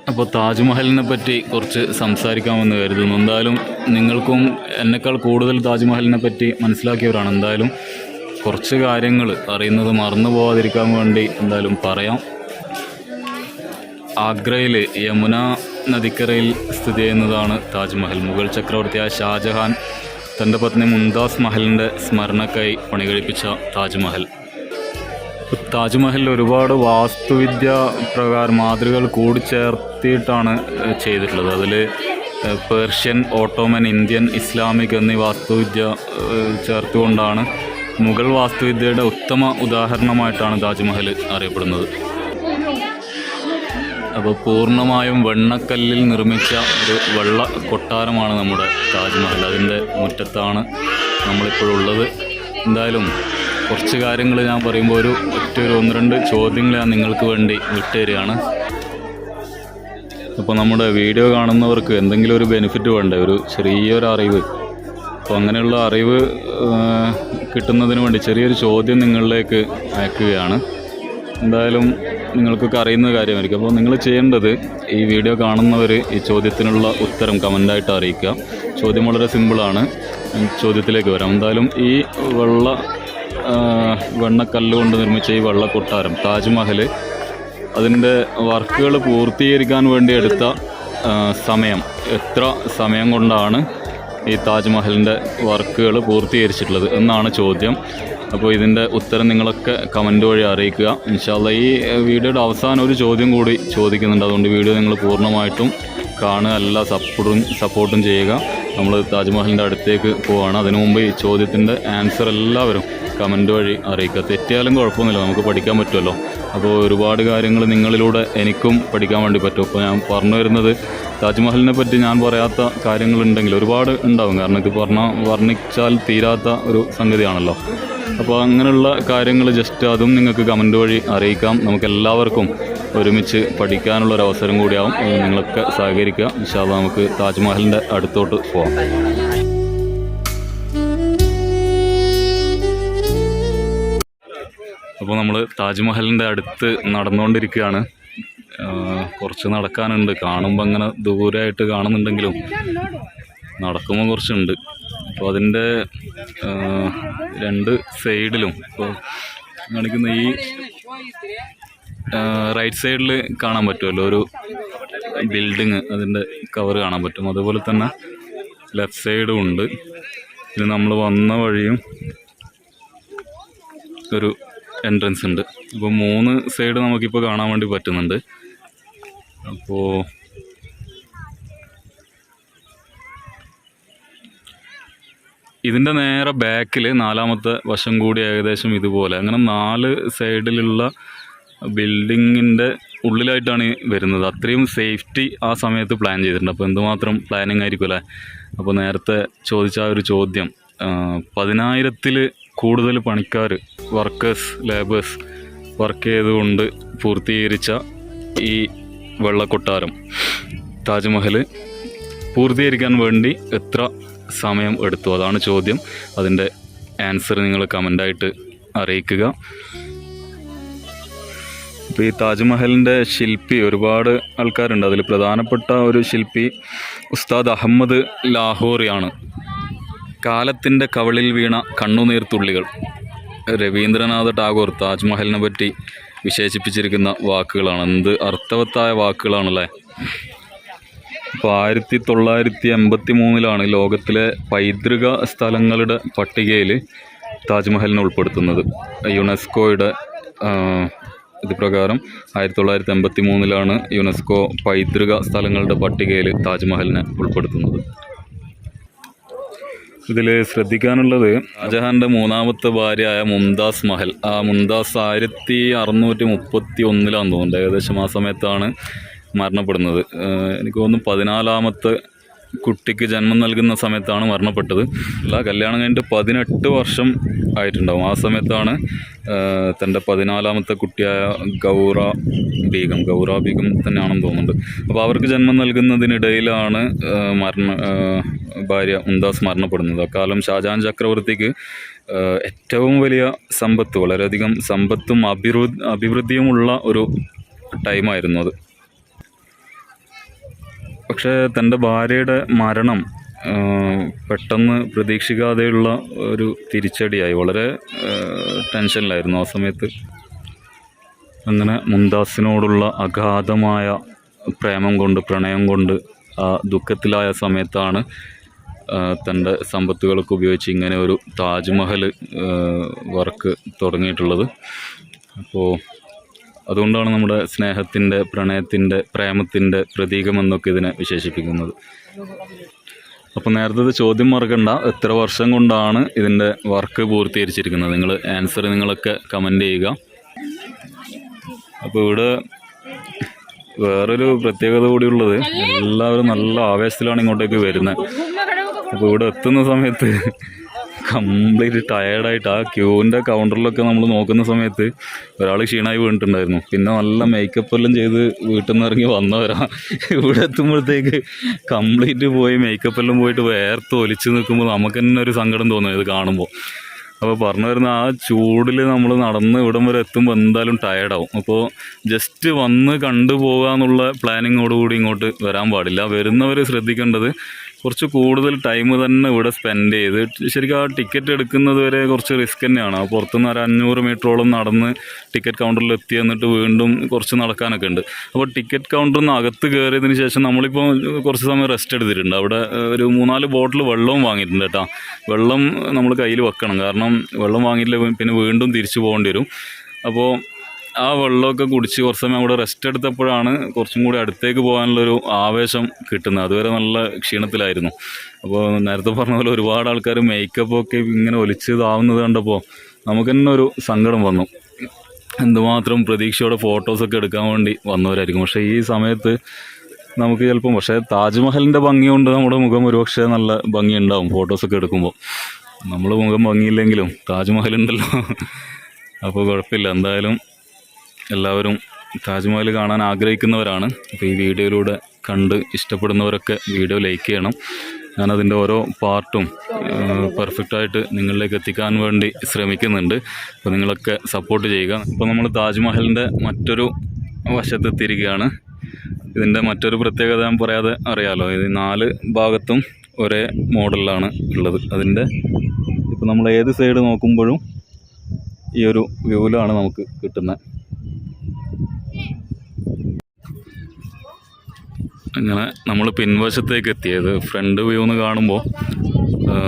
അപ്പോൾ താജ്മഹലിനെ പറ്റി കുറച്ച് സംസാരിക്കാമെന്ന് കരുതുന്നു. എന്തായാലും നിങ്ങൾക്കും എന്നെക്കാൾ കൂടുതൽ താജ്മഹലിനെ പറ്റി മനസ്സിലാക്കിയവരാണ്. എന്തായാലും കുറച്ച് കാര്യങ്ങൾ അറിയുന്നത് മറന്നു പോകാതിരിക്കാൻ വേണ്ടി എന്തായാലും പറയാം. ആഗ്രയിൽ യമുന നദിക്കരയിൽ സ്ഥിതി ചെയ്യുന്നതാണ് താജ്മഹൽ. മുഗൾ ചക്രവർത്തിയായ ഷാജഹാൻ തൻ്റെ പത്നി മുംതാസ് മഹലിൻ്റെ സ്മരണക്കായി പണികഴിപ്പിച്ച താജ്മഹൽ. താജ്മഹലിൽ ഒരുപാട് വാസ്തുവിദ്യ പ്രകാരം മാതൃകകൾ കൂടിച്ചേർത്തിയിട്ടാണ് ചെയ്തിട്ടുള്ളത്. അതിൽ പേർഷ്യൻ, ഓട്ടോമൻ, ഇന്ത്യൻ, ഇസ്ലാമിക് എന്നീ വാസ്തുവിദ്യ ചേർത്തുകൊണ്ടാണ് മുഗൾ വാസ്തുവിദ്യയുടെ ഉത്തമ ഉദാഹരണമായിട്ടാണ് താജ്മഹൽ അറിയപ്പെടുന്നത്. അപ്പോൾ പൂർണ്ണമായും വെണ്ണക്കല്ലിൽ നിർമ്മിച്ച ഒരു വെള്ള കൊട്ടാരമാണ് നമ്മുടെ താജ്മഹൽ. അതിൻ്റെ മുറ്റത്താണ് നമ്മളിപ്പോഴുള്ളത്. എന്തായാലും കുറച്ച് കാര്യങ്ങൾ ഞാൻ പറയുമ്പോൾ ഒരു 1-2 ചോദ്യങ്ങൾ ഞാൻ നിങ്ങൾക്ക് വേണ്ടി വിട്ടുതരികയാണ്. അപ്പോൾ നമ്മുടെ വീഡിയോ കാണുന്നവർക്ക് എന്തെങ്കിലും ഒരു ബെനിഫിറ്റ് വേണ്ടേ, ഒരു ചെറിയൊരു അറിവ്. അപ്പോൾ അങ്ങനെയുള്ള അറിവ് കിട്ടുന്നതിന് വേണ്ടി ചെറിയൊരു ചോദ്യം നിങ്ങളിലേക്ക് അയക്കുകയാണ്. എന്തായാലും നിങ്ങൾക്കൊക്കെ അറിയുന്ന കാര്യമായിരിക്കും. അപ്പോൾ നിങ്ങൾ ചെയ്യേണ്ടത്, ഈ വീഡിയോ കാണുന്നവർ ഈ ചോദ്യത്തിനുള്ള ഉത്തരം കമൻ്റായിട്ട് അറിയിക്കുക. ചോദ്യം വളരെ സിമ്പിളാണ്. ചോദ്യത്തിലേക്ക് വരാം. എന്തായാലും ഈ വെണ്ണക്കല്ലുകൊണ്ട് നിർമ്മിച്ച ഈ വെള്ള കൊട്ടാരം താജ്മഹൽ, അതിൻ്റെ വർക്കുകൾ പൂർത്തീകരിക്കാൻ വേണ്ടി എടുത്ത സമയം, എത്ര സമയം കൊണ്ടാണ് ഈ താജ്മഹലിൻ്റെ വർക്കുകൾ പൂർത്തീകരിച്ചിട്ടുള്ളത് എന്നാണ് ചോദ്യം. അപ്പോൾ ഇതിൻ്റെ ഉത്തരം നിങ്ങളൊക്കെ കമൻറ്റ് വഴി അറിയിക്കുക. ഇൻഷാ അല്ലാഹ് ഈ വീഡിയോയുടെ അവസാനം ഒരു ചോദ്യം കൂടി ചോദിക്കുന്നുണ്ട്. അതുകൊണ്ട് വീഡിയോ നിങ്ങൾ പൂർണ്ണമായിട്ടും കാണുക, എല്ലാ സപ്പോർട്ടും ചെയ്യുക. നമ്മൾ താജ്മഹലിൻ്റെ അടുത്തേക്ക് പോവുകയാണ്. അതിനു മുമ്പ് ഈ ചോദ്യത്തിൻ്റെ ആൻസർ എല്ലാവരും കമൻറ്റ് വഴി അറിയിക്കുക. തെറ്റിയാലും കുഴപ്പമൊന്നുമില്ല, നമുക്ക് പഠിക്കാൻ പറ്റുമല്ലോ. അപ്പോൾ ഒരുപാട് കാര്യങ്ങൾ നിങ്ങളിലൂടെ എനിക്കും പഠിക്കാൻ വേണ്ടി പറ്റും. അപ്പോൾ ഞാൻ പറഞ്ഞു വരുന്നത്, താജ്മഹലിനെ പറ്റി ഞാൻ പറയാത്ത കാര്യങ്ങളുണ്ടെങ്കിൽ ഒരുപാട് ഉണ്ടാവും. കാരണം ഇത് വർണ്ണിച്ചാൽ തീരാത്ത ഒരു സംഗതിയാണല്ലോ. അപ്പോൾ അങ്ങനെയുള്ള കാര്യങ്ങൾ ജസ്റ്റ് അതും നിങ്ങൾക്ക് കമൻറ്റ് വഴി അറിയിക്കാം. നമുക്കെല്ലാവർക്കും ഒരുമിച്ച് പഠിക്കാനുള്ളൊരവസരം കൂടിയാവും. നിങ്ങളൊക്കെ സഹകരിക്കുക. ഇൻഷാ അല്ലാഹ് നമുക്ക് താജ്മഹലിൻ്റെ അടുത്തോട്ട് പോകാം. അപ്പോൾ നമ്മൾ താജ്മഹലിൻ്റെ അടുത്ത് നടന്നുകൊണ്ടിരിക്കുകയാണ്. കുറച്ച് നടക്കാനുണ്ട്. കാണുമ്പോൾ അങ്ങനെ ദൂരമായിട്ട് കാണുന്നുണ്ടെങ്കിലും നടക്കുമ്പോൾ കുറച്ചുണ്ട്. അപ്പോൾ അതിൻ്റെ 2 സൈഡിലും ഇപ്പോൾ കാണിക്കുന്ന ഈ റൈറ്റ് സൈഡിൽ കാണാൻ പറ്റുമല്ലോ ഒരു ബിൽഡിങ്, അതിൻ്റെ കവർ കാണാൻ പറ്റും. അതുപോലെ തന്നെ ലെഫ്റ്റ് സൈഡും ഉണ്ട്. ഇത് നമ്മൾ വന്ന വഴിയും ഒരു എൻട്രൻസ് ഉണ്ട്. അപ്പോൾ 3 സൈഡ് നമുക്കിപ്പോൾ കാണാൻ വേണ്ടി പറ്റുന്നുണ്ട്. അപ്പോൾ ഇതിൻ്റെ നേരെ ബാക്കിൽ 4ാമത്തെ വശം കൂടി ഏകദേശം ഇതുപോലെ, അങ്ങനെ 4 സൈഡിലുള്ള ബിൽഡിങ്ങിൻ്റെ ഉള്ളിലായിട്ടാണ് വരുന്നത്. അത്രയും സേഫ്റ്റി ആ സമയത്ത് പ്ലാൻ ചെയ്തിട്ടുണ്ട്. അപ്പോൾ എന്തുമാത്രം പ്ലാനിങ് ആയിരിക്കും അല്ലേ. അപ്പോൾ നേരത്തെ ചോദിച്ച ആ ഒരു ചോദ്യം, 10,000-ൽ കൂടുതൽ പണിക്കാർ, ലേബേഴ്സ് വർക്ക് ചെയ്തുകൊണ്ട് പൂർത്തീകരിച്ച ഈ വെള്ളക്കൊട്ടാരം താജ്മഹൽ പൂർത്തീകരിക്കാൻ വേണ്ടി എത്ര സമയം എടുത്തു, അതാണ് ചോദ്യം. അതിൻ്റെ ആൻസർ നിങ്ങൾ കമൻ്റായിട്ട് അറിയിക്കുക. ഇപ്പോൾ ഈ താജ്മഹലിൻ്റെ ശില്പി ഒരുപാട് ആൾക്കാരുണ്ട്. അതിൽ പ്രധാനപ്പെട്ട ഒരു ശില്പി ഉസ്താദ് അഹമ്മദ് ലാഹോറിയാണ്. കാലത്തിൻ്റെ കവളിൽ വീണ കണ്ണുനീർത്തുള്ളികൾ, രവീന്ദ്രനാഥ ടാഗോർ താജ്മഹലിനെ പറ്റി വിശേഷിപ്പിച്ചിരിക്കുന്ന വാക്കുകളാണ്. എന്ത് അർത്ഥവത്തായ വാക്കുകളാണല്ലേ. ഇപ്പോൾ 1983 ലോകത്തിലെ പൈതൃക സ്ഥലങ്ങളുടെ പട്ടികയിൽ താജ്മഹലിനെ ഉൾപ്പെടുത്തുന്നത്. യുനെസ്കോയുടെ ഇത് പ്രകാരം 1983 യുനെസ്കോ പൈതൃക സ്ഥലങ്ങളുടെ പട്ടികയിൽ താജ്മഹലിനെ ഉൾപ്പെടുത്തുന്നത്. ഇതിൽ ശ്രദ്ധിക്കാനുള്ളത്, ഷാജഹാൻ്റെ 3ാമത്തെ ഭാര്യയായ മുംതാസ് മഹൽ, ആ മുംതാസ് 1631 തോന്നുന്നുണ്ട്, ഏകദേശം ആ സമയത്താണ് മരണപ്പെടുന്നത്. എനിക്ക് തോന്നുന്നു 14ാമത്തെ കുട്ടിക്ക് ജന്മം നൽകുന്ന സമയത്താണ് മരണപ്പെട്ടത്. കല്യാണം കഴിഞ്ഞിട്ട് 18 വർഷം ആയിട്ടുണ്ടാവും. ആ സമയത്താണ് തൻ്റെ 14ാമത്തെ കുട്ടിയായ ഗൗറ ബീഗം തന്നെയാണെന്ന് തോന്നുന്നുണ്ട്. അപ്പോൾ അവർക്ക് ജന്മം നൽകുന്നതിനിടയിലാണ് ഭാര്യ മുംതാസ് മരണപ്പെടുന്നത്. അക്കാലം ഷാജഹാൻ ചക്രവർത്തിക്ക് ഏറ്റവും വലിയ സമ്പത്ത്, വളരെയധികം സമ്പത്തും അഭിവൃദ്ധിയുമുള്ള ഒരു ടൈമായിരുന്നു അത്. പക്ഷേ തൻ്റെ ഭാര്യയുടെ മരണം പെട്ടെന്ന് പ്രതീക്ഷിക്കാതെയുള്ള ഒരു തിരിച്ചടിയായി. വളരെ ടെൻഷനിലായിരുന്നു ആ സമയത്ത്. അങ്ങനെ മുംതാസിനോടുള്ള അഗാധമായ പ്രേമം കൊണ്ട്, പ്രണയം കൊണ്ട് ആ ദുഃഖത്തിലായ സമയത്താണ് തൻ്റെ സമ്പത്തുകളൊക്കെ ഉപയോഗിച്ച് ഇങ്ങനെ ഒരു താജ്മഹൽ വർക്ക് തുടങ്ങിയിട്ടുള്ളത്. അപ്പോൾ അതുകൊണ്ടാണ് നമ്മുടെ സ്നേഹത്തിൻ്റെ, പ്രണയത്തിൻ്റെ, പ്രേമത്തിൻ്റെ പ്രതീകമെന്നൊക്കെ ഇതിനെ വിശേഷിപ്പിക്കുന്നത്. അപ്പോൾ നേരത്തെ ചോദ്യം മറക്കണ്ട, എത്ര വർഷം കൊണ്ടാണ് ഇതിൻ്റെ വർക്ക് പൂർത്തീകരിച്ചിരിക്കുന്നത്? നിങ്ങൾ ആൻസർ നിങ്ങളൊക്കെ കമൻറ്റ് ചെയ്യുക. അപ്പോൾ ഇവിടെ വേറൊരു പ്രത്യേകത കൂടിയുള്ളത്, എല്ലാവരും നല്ല ആവേശത്തിലാണ് ഇങ്ങോട്ടേക്ക് വരുന്നത്. അപ്പോൾ ഇവിടെ എത്തുന്ന സമയത്ത് കംപ്ലീറ്റ് ടയേർഡായിട്ട് ആ ക്യൂവിൻ്റെ കൗണ്ടറിലൊക്കെ നമ്മൾ നോക്കുന്ന സമയത്ത് ഒരാൾ ക്ഷീണമായി വീണിട്ടുണ്ടായിരുന്നു. പിന്നെ നല്ല മേക്കപ്പ് എല്ലാം ചെയ്ത് വീട്ടിൽ നിന്ന് ഇറങ്ങി വന്നവരാ. ഇവിടെ എത്തുമ്പോഴത്തേക്ക് കംപ്ലീറ്റ് പോയി മേക്കപ്പ് എല്ലാം പോയിട്ട് വേർത്ത് ഒലിച്ച് നിൽക്കുമ്പോൾ നമുക്ക് തന്നെ ഒരു സങ്കടം തോന്നും ഇത് കാണുമ്പോൾ. അപ്പോൾ പറഞ്ഞു വരുന്ന ആ ചൂടിൽ നമ്മൾ നടന്ന് ഇവിടം വരെ എത്തുമ്പോൾ എന്തായാലും ടയേർഡാവും. അപ്പോൾ ജസ്റ്റ് വന്ന് കണ്ടു പോകുക എന്നുള്ള പ്ലാനിങ്ങോടുകൂടി ഇങ്ങോട്ട് വരാൻ പാടില്ല. വരുന്നവർ ശ്രദ്ധിക്കേണ്ടത് കുറച്ച് കൂടുതൽ ടൈം തന്നെ ഇവിടെ സ്പെൻഡ് ചെയ്ത്, ശരിക്കും ആ ടിക്കറ്റ് എടുക്കുന്നത് വരെ കുറച്ച് റിസ്ക് തന്നെയാണ്. ആ പുറത്തുനിന്ന് ഒരു 500 മീറ്ററോളം നടന്ന് ടിക്കറ്റ് കൗണ്ടറിൽ എത്തി, എന്നിട്ട് വീണ്ടും കുറച്ച് നടക്കാനൊക്കെ ഉണ്ട്. അപ്പോൾ ടിക്കറ്റ് കൗണ്ടറിൽ നിന്ന് അകത്ത് കയറിയതിന് ശേഷം നമ്മളിപ്പോൾ കുറച്ച് സമയം റെസ്റ്റ് എടുത്തിട്ടുണ്ട്. അവിടെ ഒരു 3-4 ബോട്ടിൽ വെള്ളവും വാങ്ങിയിട്ടുണ്ട് കേട്ടോ. വെള്ളം നമ്മൾ കയ്യിൽ വെക്കണം, കാരണം വെള്ളം വാങ്ങിയില്ല പിന്നെ വീണ്ടും തിരിച്ചു പോകേണ്ടി വരും. അപ്പോൾ ആ വെള്ളമൊക്കെ കുടിച്ച് കുറച്ച് സമയം അവിടെ റെസ്റ്റ് എടുത്തപ്പോഴാണ് കുറച്ചും കൂടി അടുത്തേക്ക് പോകാനുള്ളൊരു ആവേശം കിട്ടുന്നത്. അതുവരെ നല്ല ക്ഷീണത്തിലായിരുന്നു. അപ്പോൾ നേരത്തെ പറഞ്ഞ പോലെ ഒരുപാട് ആൾക്കാർ മേക്കപ്പൊക്കെ ഇങ്ങനെ ഒലിച്ചതാവുന്നത് കണ്ടപ്പോൾ നമുക്ക് തന്നെ ഒരു സങ്കടം വന്നു. എന്തുമാത്രം പ്രതീക്ഷയോടെ ഫോട്ടോസൊക്കെ എടുക്കാൻ വേണ്ടി വന്നവരായിരിക്കും. പക്ഷേ ഈ സമയത്ത് നമുക്ക് ചിലപ്പം, പക്ഷേ താജ്മഹലിൻ്റെ ഭംഗി കൊണ്ട് നമ്മുടെ മുഖം ഒരുപക്ഷെ നല്ല ഭംഗി ഉണ്ടാവും ഫോട്ടോസൊക്കെ എടുക്കുമ്പോൾ. നമ്മൾ മുഖം ഭംഗിയില്ലെങ്കിലും താജ്മഹലുണ്ടല്ലോ, അപ്പോൾ കുഴപ്പമില്ല. എന്തായാലും എല്ലാവരും താജ്മഹൽ കാണാൻ ആഗ്രഹിക്കുന്നവരാണ്. അപ്പോൾ ഈ വീഡിയോയിലൂടെ കണ്ട് ഇഷ്ടപ്പെടുന്നവരൊക്കെ വീഡിയോ ലൈക്ക് ചെയ്യണം. ഞാനതിൻ്റെ ഓരോ പാർട്ടും പെർഫെക്റ്റായിട്ട് നിങ്ങളിലേക്ക് എത്തിക്കാൻ വേണ്ടി ശ്രമിക്കുന്നുണ്ട്. അപ്പോൾ നിങ്ങളൊക്കെ സപ്പോർട്ട് ചെയ്യുക. ഇപ്പോൾ നമ്മൾ താജ്മഹലിൻ്റെ മറ്റൊരു വശത്തെത്തിയിരിക്കുകയാണ്. ഇതിൻ്റെ മറ്റൊരു പ്രത്യേകത ഞാൻ പറയാതെ അറിയാമല്ലോ, ഇത് 4 ഭാഗത്തും ഒരേ മോഡലിലാണ് ഉള്ളത്. അതിൻ്റെ ഇപ്പോൾ നമ്മൾ ഏത് സൈഡ് നോക്കുമ്പോഴും ഈ ഒരു വ്യൂവിലാണ് നമുക്ക് കിട്ടുന്നത്. അങ്ങനെ നമ്മൾ പിൻവശത്തേക്ക് എത്തിയത്. ഫ്രണ്ട് വ്യൂ എന്ന് കാണുമ്പോൾ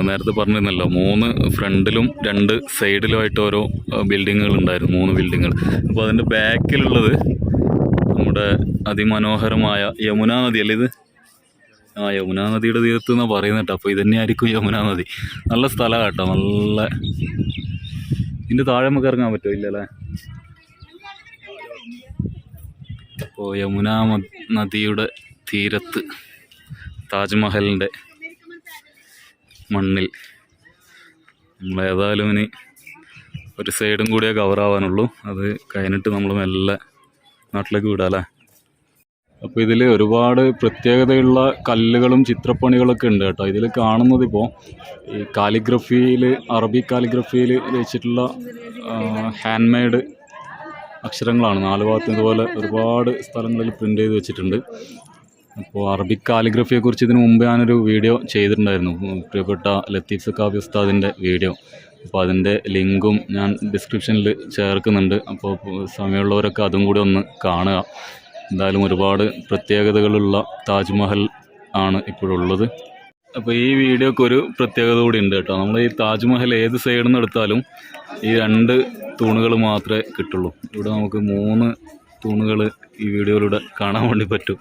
നേരത്തെ പറഞ്ഞിരുന്നല്ലോ, 3 ഫ്രണ്ടിലും 2 സൈഡിലുമായിട്ട് ഓരോ ബിൽഡിങ്ങുകൾ ഉണ്ടായിരുന്നു, 3 ബിൽഡിങ്ങുകൾ. അപ്പോൾ അതിൻ്റെ ബാക്കിലുള്ളത് നമ്മുടെ അതിമനോഹരമായ യമുനാ നദി അല്ലേ ഇത്? ആ, യമുനാ നദിയുടെ തീരത്ത് എന്നാണ് പറയുന്നത് കേട്ടോ. അപ്പോൾ ഇതന്നെയായിരിക്കും യമുനാ നദി. നല്ല സ്ഥലമാണ് കേട്ടോ, നല്ല. ഇതിൻ്റെ താഴെ നമുക്ക് ഇറങ്ങാൻ പറ്റുമോ? ഇല്ലല്ലേ. അപ്പോൾ യമുനാ നദിയുടെ തീരത്ത് താജ്മഹലിൻ്റെ മണ്ണിൽ നമ്മൾ ഏതായാലും ഇനി ഒരു സൈഡും കൂടിയേ കവറാവാനുള്ളൂ. അത് കഴിഞ്ഞിട്ട് നമ്മൾ മെല്ലെ നാട്ടിലേക്ക് വിടാമല്ലേ. അപ്പോൾ ഇതിൽ ഒരുപാട് പ്രത്യേകതയുള്ള കല്ലുകളും ചിത്രപ്പണികളൊക്കെ ഉണ്ട് കേട്ടോ. ഇതിൽ കാണുന്നത് ഇപ്പോൾ ഈ കാലിഗ്രഫിയിൽ, അറബിക് കാലിഗ്രഫിയിൽ വെച്ചിട്ടുള്ള ഹാൻഡ് മെയ്ഡ് അക്ഷരങ്ങളാണ്. 4 ഭാഗത്തും ഇതുപോലെ ഒരുപാട് സ്ഥലങ്ങളിൽ പ്രിൻ്റ് ചെയ്ത് വെച്ചിട്ടുണ്ട്. അപ്പോൾ അറബിക് കാലിഗ്രഫിയെക്കുറിച്ച് ഇതിന് മുമ്പ് ഞാനൊരു വീഡിയോ ചെയ്തിട്ടുണ്ടായിരുന്നു, പ്രിയപ്പെട്ട ലത്തീഫ് സക്കാഫി ഉസ്താദിൻ്റെ വീഡിയോ. അപ്പോൾ അതിൻ്റെ ലിങ്കും ഞാൻ ഡിസ്ക്രിപ്ഷനിൽ ചേർക്കുന്നുണ്ട്. അപ്പോൾ സമയമുള്ളവരൊക്കെ അതും കൂടി ഒന്ന് കാണുക. എന്തായാലും ഒരുപാട് പ്രത്യേകതകളുള്ള താജ്മഹൽ ആണ് ഇപ്പോഴുള്ളത്. അപ്പോൾ ഈ വീഡിയോക്ക് ഒരു പ്രത്യേകത കൂടി ഉണ്ട് കേട്ടോ. നമ്മൾ ഈ താജ്മഹൽ ഏത് സൈഡിൽ നിന്ന് എടുത്താലും ഈ 2 തൂണുകൾ മാത്രമേ കിട്ടുള്ളൂ. ഇവിടെ നമുക്ക് 3 തൂണുകൾ ഈ വീഡിയോയിലൂടെ കാണാൻ വേണ്ടി പറ്റും.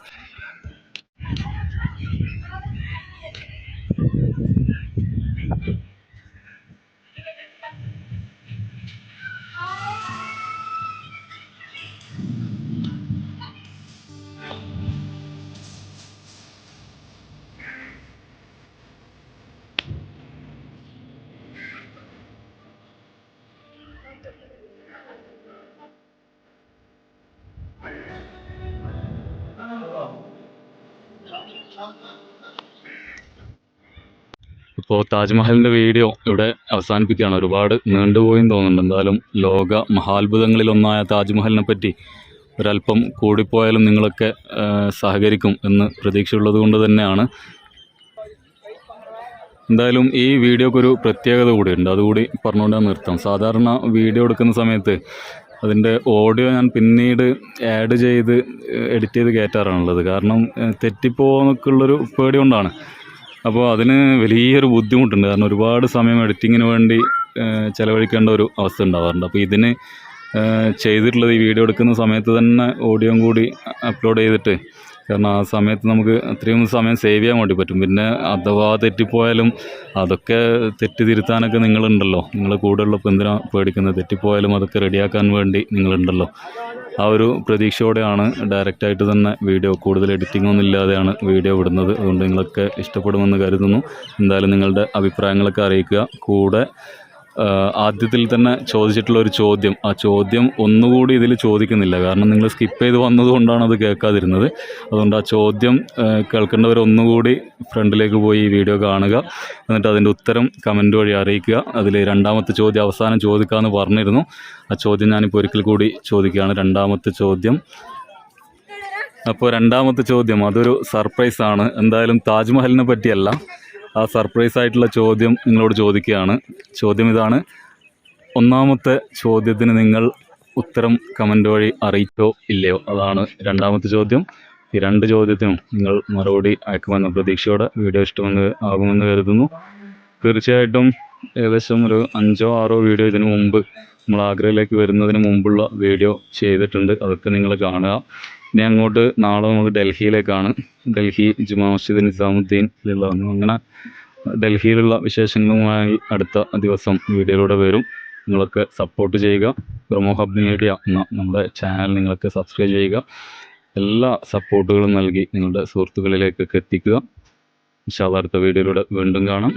ഇപ്പോൾ താജ്മഹലിൻ്റെ വീഡിയോ ഇവിടെ അവസാനിപ്പിക്കുകയാണ്. ഒരുപാട് നീണ്ടുപോയെന്ന് തോന്നുന്നുണ്ട്. എന്തായാലും ലോക മഹാത്ഭുതങ്ങളിലൊന്നായ താജ്മഹലിനെ പറ്റി ഒരല്പം കൂടിപ്പോയാലും നിങ്ങളൊക്കെ സഹകരിക്കും എന്ന് പ്രതീക്ഷയുള്ളത് കൊണ്ട് തന്നെയാണ്. എന്തായാലും ഈ വീഡിയോക്കൊരു പ്രത്യേകത കൂടിയുണ്ട്, അതുകൂടി പറഞ്ഞുകൊണ്ട് ഞാൻ നിർത്താം. സാധാരണ വീഡിയോ എടുക്കുന്ന സമയത്ത് അതിൻ്റെ ഓഡിയോ ഞാൻ പിന്നീട് ആഡ് ചെയ്ത് എഡിറ്റ് ചെയ്ത് കയറ്റാറാണുള്ളത്. കാരണം തെറ്റിപ്പോന്നൊക്കെയുള്ളൊരു പേടി കൊണ്ടാണ്. അപ്പോൾ അതിന് വലിയൊരു ബുദ്ധിമുട്ടുണ്ട്. കാരണം ഒരുപാട് സമയം എഡിറ്റിങ്ങിന് വേണ്ടി ചിലവഴിക്കേണ്ട ഒരു അവസ്ഥ ഉണ്ടാവാറുണ്ട്. അപ്പോൾ ഇതിന് ചെയ്തിട്ടുള്ളത് ഈ വീഡിയോ എടുക്കുന്ന സമയത്ത് തന്നെ ഓഡിയോയും കൂടി അപ്ലോഡ് ചെയ്തിട്ട്, കാരണം ആ സമയത്ത് നമുക്ക് അത്രയും സമയം സേവ് ചെയ്യാൻ വേണ്ടി പറ്റും. പിന്നെ അഥവാ തെറ്റിപ്പോയാലും അതൊക്കെ തെറ്റ് തിരുത്താനൊക്കെ നിങ്ങളുണ്ടല്ലോ, നിങ്ങൾ കൂടെ ഉള്ളപ്പോൾ എന്തിനാ പേടിക്കുന്നത്? തെറ്റിപ്പോയാലും അതൊക്കെ റെഡിയാക്കാൻ വേണ്ടി നിങ്ങളുണ്ടല്ലോ. ആ ഒരു പ്രതീക്ഷയോടെയാണ് ഡയറക്റ്റായിട്ട് തന്നെ വീഡിയോ, കൂടുതൽ എഡിറ്റിംഗ് ഒന്നും ഇല്ലാതെയാണ് വീഡിയോ വിടുന്നത്. അതുകൊണ്ട് നിങ്ങളൊക്കെ ഇഷ്ടപ്പെടുമെന്ന് കരുതുന്നു. എന്തായാലും നിങ്ങളുടെ അഭിപ്രായങ്ങളൊക്കെ അറിയിക്കുക. കൂടെ ആദ്യത്തിൽ തന്നെ ചോദിച്ചിട്ടുള്ള ഒരു ചോദ്യം, ആ ചോദ്യം ഒന്നുകൂടി ഇതിൽ ചോദിക്കുന്നില്ല. കാരണം നിങ്ങൾ സ്കിപ്പ് ചെയ്ത് വന്നതുകൊണ്ടാണ് അത് കേൾക്കാതിരുന്നത്. അതുകൊണ്ട് ആ ചോദ്യം കേൾക്കേണ്ടവർ ഒന്നുകൂടി ഫ്രണ്ടിലേക്ക് പോയി ഈ വീഡിയോ കാണുക. എന്നിട്ട് അതിൻ്റെ ഉത്തരം കമൻറ്റ് വഴി അറിയിക്കുക. അതിൽ രണ്ടാമത്തെ ചോദ്യം അവസാനം ചോദിക്കാമെന്ന് പറഞ്ഞിരുന്നു. ആ ചോദ്യം ഞാനിപ്പോൾ ഒരിക്കൽ കൂടി ചോദിക്കുകയാണ്. രണ്ടാമത്തെ ചോദ്യം. അപ്പോൾ രണ്ടാമത്തെ ചോദ്യം അതൊരു സർപ്രൈസാണ്. എന്തായാലും താജ്മഹലിനെ പറ്റിയല്ല, ആ സർപ്രൈസ് ആയിട്ടുള്ള ചോദ്യം നിങ്ങളോട് ചോദിക്കുകയാണ്. ചോദ്യം ഇതാണ്. ഒന്നാമത്തെ ചോദ്യത്തിന് നിങ്ങൾ ഉത്തരം കമൻ്റ് വഴി അറിയിച്ചോ ഇല്ലയോ, അതാണ് രണ്ടാമത്തെ ചോദ്യം. ഈ രണ്ട് ചോദ്യത്തിനും നിങ്ങൾ മറുപടി അയക്കുമെന്ന പ്രതീക്ഷയോടെ വീഡിയോ ആകുമെന്ന് കരുതുന്നു. തീർച്ചയായിട്ടും ഏകദേശം ഒരു 5-6 വീഡിയോ ഇതിനു മുമ്പ് നമ്മൾ ആഗ്രയിലേക്ക് വരുന്നതിന് മുമ്പുള്ള വീഡിയോ ചെയ്തിട്ടുണ്ട്. അതൊക്കെ നിങ്ങൾ കാണുക. ഇനി അങ്ങോട്ട് നാളെ നമുക്ക് ഡൽഹിയിലേക്കാണ്. ഡൽഹി ജുമാ മസ്ജിദ് നിസാമുദ്ദീനിലുള്ള, അങ്ങനെ ഡൽഹിയിലുള്ള വിശേഷങ്ങളുമായി അടുത്ത ദിവസം വീഡിയോയിലൂടെ വരും. നിങ്ങളൊക്കെ സപ്പോർട്ട് ചെയ്യുക. പ്രൊമോ ഹബ് മീഡിയ എന്ന നമ്മുടെ ചാനൽ നിങ്ങളൊക്കെ സബ്സ്ക്രൈബ് ചെയ്യുക. എല്ലാ സപ്പോർട്ടുകളും നൽകി നിങ്ങളുടെ സുഹൃത്തുക്കളിലേക്കൊക്കെ എത്തിക്കുക. ഇൻഷാ അല്ലാഹ് അടുത്ത വീഡിയോയിലൂടെ വീണ്ടും കാണാം.